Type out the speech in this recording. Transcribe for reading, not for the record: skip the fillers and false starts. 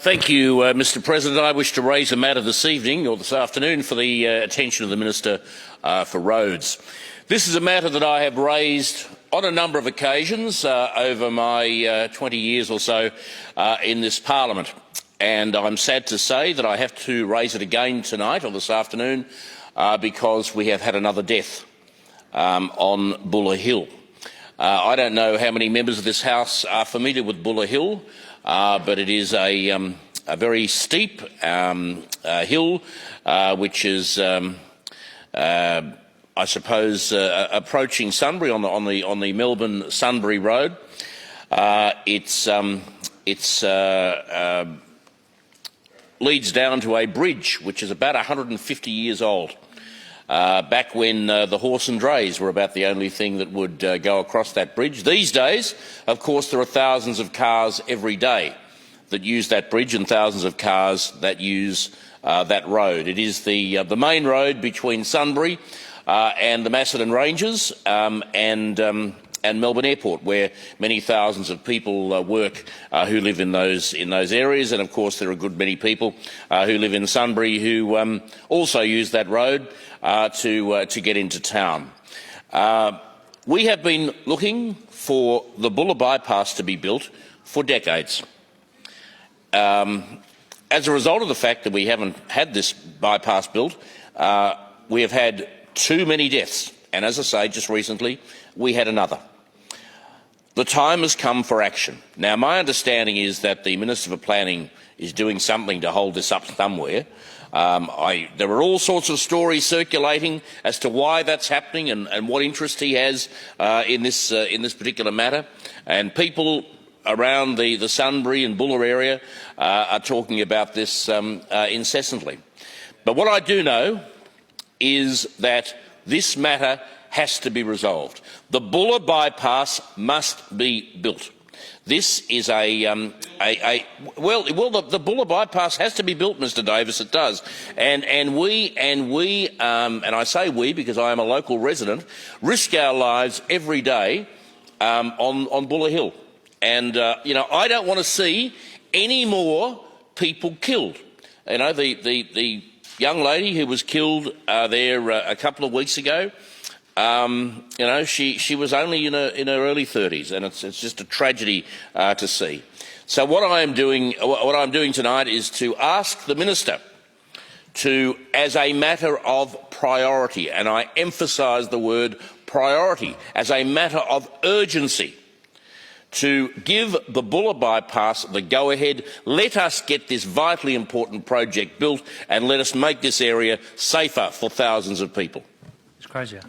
Thank you, Mr President. I wish to raise a matter this evening or this afternoon for the attention of the Minister for Roads. This is a matter that I have raised on a number of occasions over my 20 years or so in this parliament, and I'm sad to say that I have to raise it again tonight or this afternoon because we have had another death on Bulla Hill. I don't know how many members of this House are familiar with Bulla Hill, but it is a very steep hill, which is, I suppose, approaching Sunbury on the Melbourne-Sunbury road. It leads down to a bridge which is about 150 years old. Back when the horse and drays were about the only thing that would go across that bridge. These days, of course, there are thousands of cars every day that use that bridge and thousands of cars that use that road. It is the main road between Sunbury and the Macedon Ranges and Melbourne Airport, where many thousands of people work who live in those areas, and of course there are a good many people who live in Sunbury who also use that road to get into town. We have been looking for the Bulla Bypass to be built for decades. As a result of the fact that we haven't had this bypass built, we have had too many deaths, and as I say, just recently we had another. The time has come for action. Now, my understanding is that the Minister for Planning is doing something to hold this up somewhere. There are all sorts of stories circulating as to why that's happening and what interest he has in this particular matter. And people around the Sunbury and Bulla area are talking about this incessantly. But what I do know is that this matter has to be resolved. The Bulla Bypass must be built. This is the Bulla Bypass has to be built, Mr Davis. It does, and I say we because I am a local resident, risk our lives every day on Bulla Hill, and I don't want to see any more people killed. You know, the young lady who was killed there a couple of weeks ago. She was only in her early 30s, and it's just a tragedy to see. So what I'm doing tonight is to ask the Minister to, as a matter of priority, and I emphasise the word priority, as a matter of urgency, to give the Bulla Bypass the go-ahead. Let us get this vitally important project built, and let us make this area safer for thousands of people. Mr. Crozier.